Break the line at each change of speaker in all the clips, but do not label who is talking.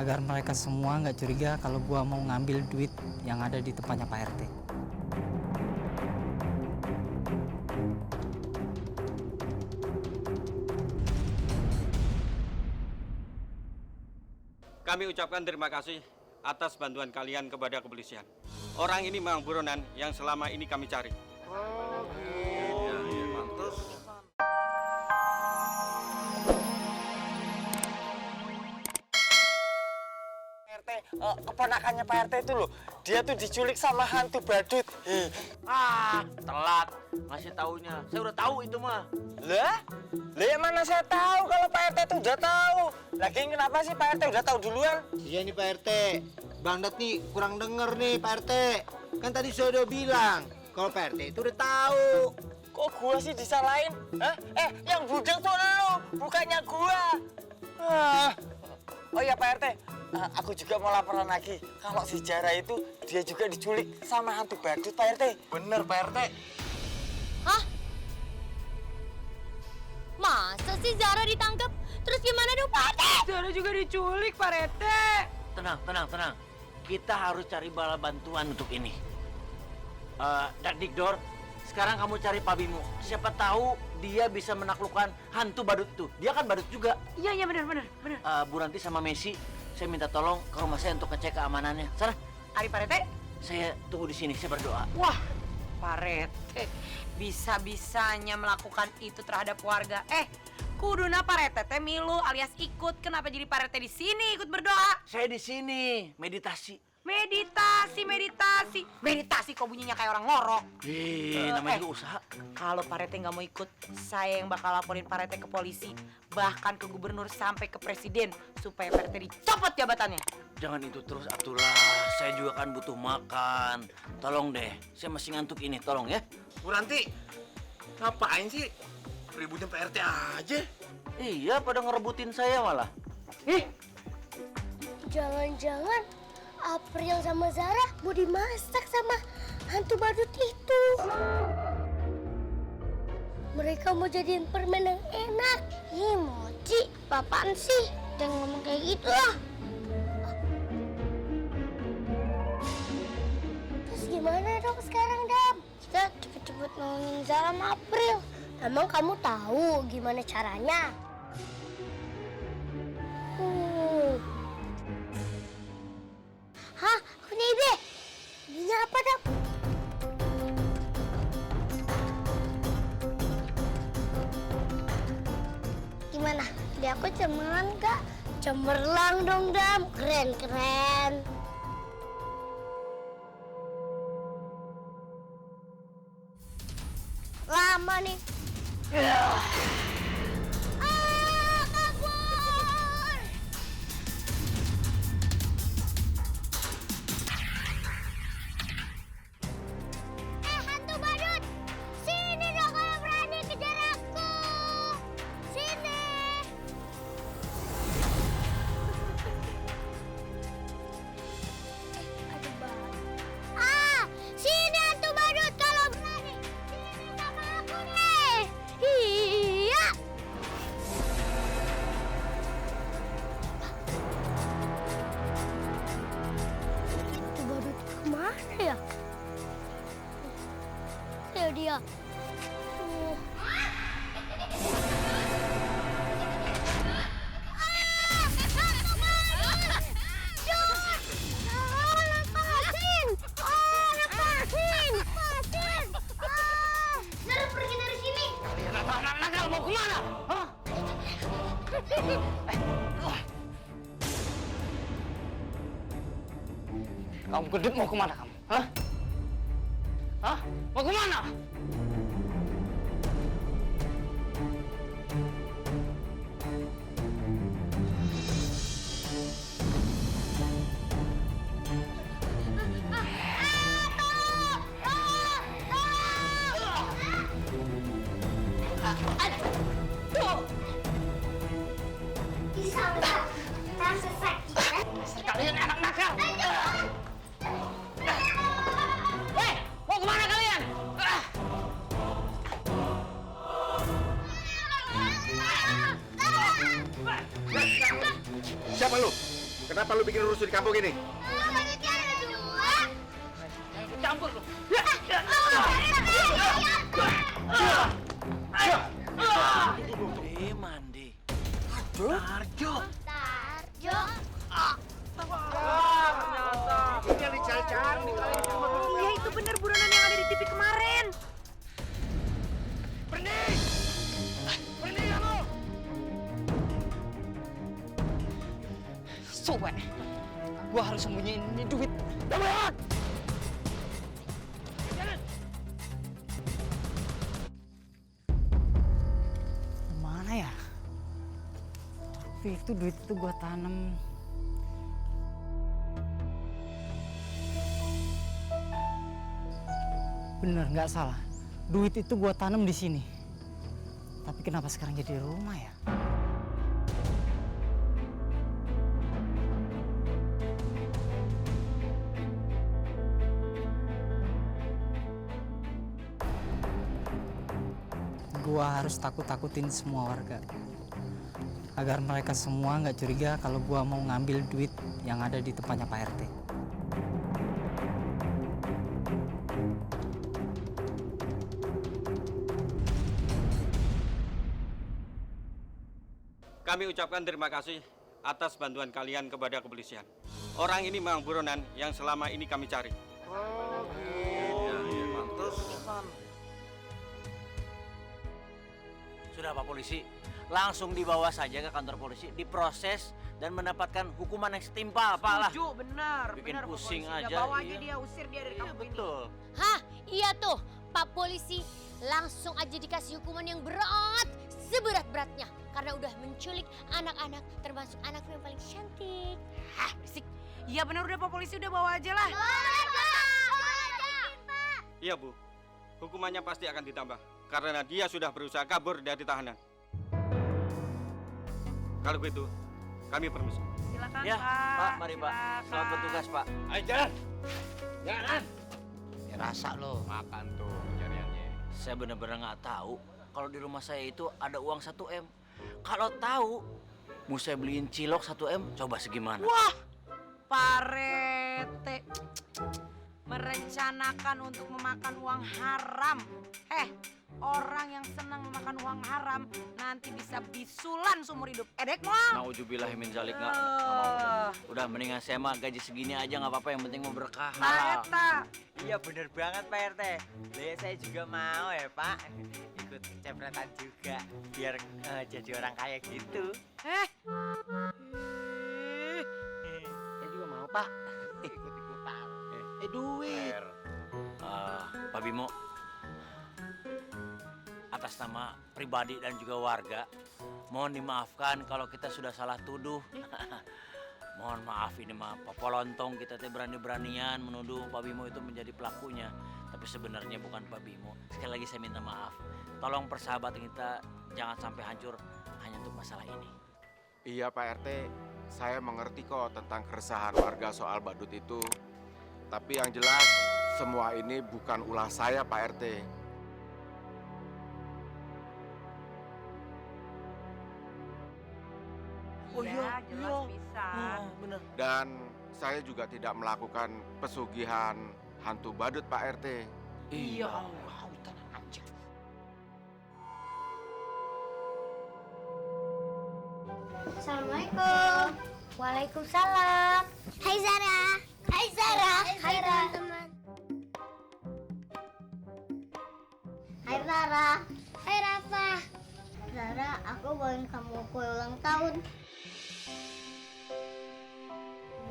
agar mereka semua nggak curiga kalau gua mau ngambil duit yang ada di tempatnya Pak RT.
Kami ucapkan terima kasih atas bantuan kalian kepada kepolisian. Orang ini memang buronan yang selama ini kami cari.
Oh gitu. Ya, mantus.
RT, keponakannya Pak RT itu loh, dia tuh diculik sama hantu badut.
Telat ngasih taunya. Saya udah tahu itu mah.
Lah yang mana saya tahu kalau Pak RT itu udah tahu. Lagi kenapa sih Pak RT udah tahu duluan?
Iya nih Pak RT, Bang Dat nih kurang denger nih Pak RT. Kan tadi saya udah bilang kalau Pak RT itu udah tahu.
Kok gua sih disalahin? Hah? Yang budek tuh lu, bukannya gua. Oh iya Pak RT, aku juga mau laporan lagi. Kalau si Jara itu dia juga diculik sama hantu badut Pak RT.
Bener Pak RT.
Hah? Masa sih Zara ditangkap? Terus gimana dong Pak RT?
Zara juga diculik, Pak Rete.
Tenang. Kita harus cari bala bantuan untuk ini. Dikdor, sekarang kamu cari Pak Bimo. Siapa tahu dia bisa menaklukkan hantu badut itu. Dia kan badut juga.
Iya benar.
Bu Ranti sama Messi, saya minta tolong ke rumah saya untuk ngecek keamanannya. Sana.
Ari Pak Rete?
Saya tunggu di sini, saya berdoa.
Wah, Pak Rete bisa-bisanya melakukan itu terhadap warga. Kuduna Pak Rete teh milu alias ikut. Kenapa jadi Pak Rete di sini ikut berdoa?
Saya di sini meditasi.
Meditasi kok bunyinya kayak orang ngorok.
Namanya juga usaha.
Kalau Pak Rete nggak mau ikut, saya yang bakal laporin Pak Rete ke polisi, bahkan ke gubernur sampai ke presiden supaya Pak Rete dicopot jabatannya.
Jangan itu terus Abdullah. Saya juga kan butuh makan. Tolong deh, saya masih ngantuk ini, tolong ya.
Bu Ranti, ngapain sih ributin Pak RT aja?
Iya, pada ngerebutin saya malah.
Jangan-jangan April sama Zara mau dimasak sama hantu badut itu. Mereka mau jadiin permen yang enak. Ih, Mochi, apaan sih? Jangan ngomong kayak gitu lah. Terus gimana dong sekarang, Dam? Kita cepet-cepet nolongin Zara sama April. Emang kamu tahu gimana caranya? Hah? Punya ide? Idenya apa, Dam? Gimana? Ide aku cemerlang gak? Cemerlang dong, Dam. Keren. Lama nih. Kabur! Hantu badut! Sini dong kalau berani kejar aku! Sini! Ada badut. Sini hantu badut kalau berani! Sini sama aku nih! Iya! Hantu badut kemana ya? Dia. Zara pergi dari sini.
Nakal mau kemana? Hah?
Kamu gedut mau kemana kamu? Hah? Mau kemana?
Bisa nggak? Rasa sakit.
Kalian anak nakal. Mau kemana kalian?
Siapa lu?
Kenapa lu bikin rusuh di kampung ini?
Duitnya ada dua.
Campur lu. Mandi. Tarjo.
Tarjo.
Ini yang dicari-cari.
Iya itu bener buronan yang ada di TV kemarin.
Suwe, gua harus sembunyiin ini duit. Mana ya? Tapi itu duit itu gua tanam. Bener, nggak salah. Duit itu gua tanam di sini. Tapi kenapa sekarang jadi rumah ya? Gua harus takut-takutin semua warga agar mereka semua nggak curiga kalau gua mau ngambil duit yang ada di tempatnya Pak RT.
Kami ucapkan terima kasih atas bantuan kalian kepada kepolisian. Orang ini memang buronan yang selama ini kami cari.
Sudah Pak Polisi, langsung dibawa saja ke kantor polisi, diproses dan mendapatkan hukuman yang setimpal, Pak lah.
Setuju, benar.
Bikin
Benar, Pak
pusing
Polisi.
aja,
Udah bawa
iya.
aja dia, usir dia dari
Iya
kampung ini.
betul.
Hah, iya tuh, Pak Polisi langsung aja dikasih hukuman yang berat, seberat-beratnya. Karena udah menculik anak-anak, termasuk anakku yang paling cantik.
Hah, berisik. Iya benar udah Pak Polisi, udah bawa aja lah.
Iya Bu, hukumannya pasti akan ditambah karena dia sudah berusaha kabur dari tahanan. Kalau begitu, kami permisi.
Silakan
Ya,
Pak.
Pak, mari Pak.
Silakan.
Selamat bertugas, Pak.
Ayo jalan. Jalan.
Ya rasa lo.
Makan tuh pencariannya.
Saya benar-benar nggak tahu kalau di rumah saya itu ada uang 1 M. Kalau tahu, mau saya beliin cilok 1 M, coba segimana?
Wah, Pak Rete merencanakan untuk memakan uang haram. Orang yang senang memakan uang haram nanti bisa bisulan seumur hidup. Edek mau?
Nauzubillah min zalik nggak mau. Udah mendingan saya mah gaji segini aja nggak apa-apa, yang penting mau berkah.
Nah, Eta.
Iya bener banget Pak RT. Saya juga mau ya Pak. Ikut cepretan juga biar jadi orang kaya gitu.
Saya juga mau, Pak.
Ikut-ikutan.
Duit.
Pak Bimo, atas nama pribadi dan juga warga, mohon dimaafkan kalau kita sudah salah tuduh. Mohon maaf ini mah popolontong kita teh berani-beranian menuduh Pak Bimo itu menjadi pelakunya. Tapi sebenarnya bukan Pak Bimo. Sekali lagi saya minta maaf. Tolong persahabatan kita jangan sampai hancur hanya untuk masalah ini.
Iya Pak RT, saya mengerti kok tentang keresahan warga soal badut itu. Tapi yang jelas, semua ini bukan ulah saya Pak RT.
Oh
Ya, jelas bisa.
bener.
Dan saya juga tidak melakukan pesugihan hantu badut Pak RT.
Iya.
Assalamualaikum. Waalaikumsalam. Hai Zara. Hai Zara. Hai teman-teman. Hai Zara. Hai Rafa. Zara, aku bawain kamu kue ulang tahun.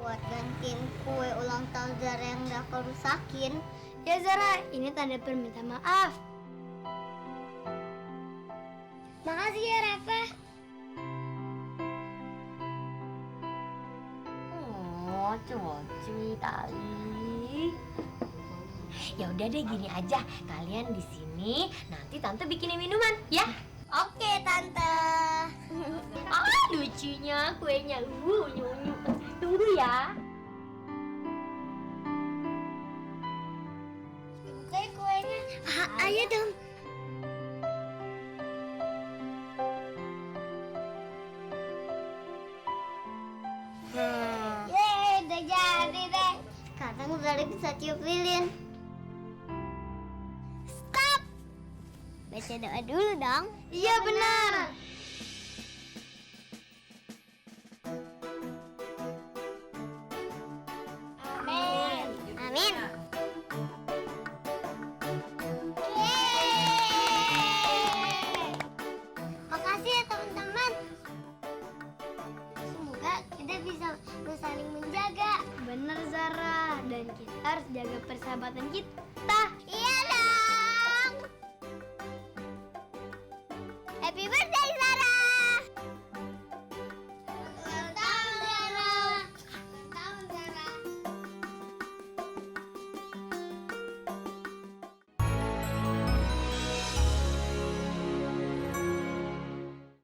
Buat gantiin kue ulang tahun Zara yang Rafa rusakin. Ya Zara, ini tanda perminta maaf. Makasih ya Rafa. Oh, cuy tali. Ya udah deh gini aja, kalian di sini nanti tante bikinin minuman, ya? Oke tante. Lucunya kuenya, unyu. Tunggu ya. Kayak kuenya. Ayo dong.
Zara bisa tiup lilin. Stop! Baca doa dulu dong. Iya benar. Amin. Amin. Yeay! Makasih ya teman-teman. Semoga kita bisa saling menjaga. Bener Zara, dan kita harus jaga persahabatan kita.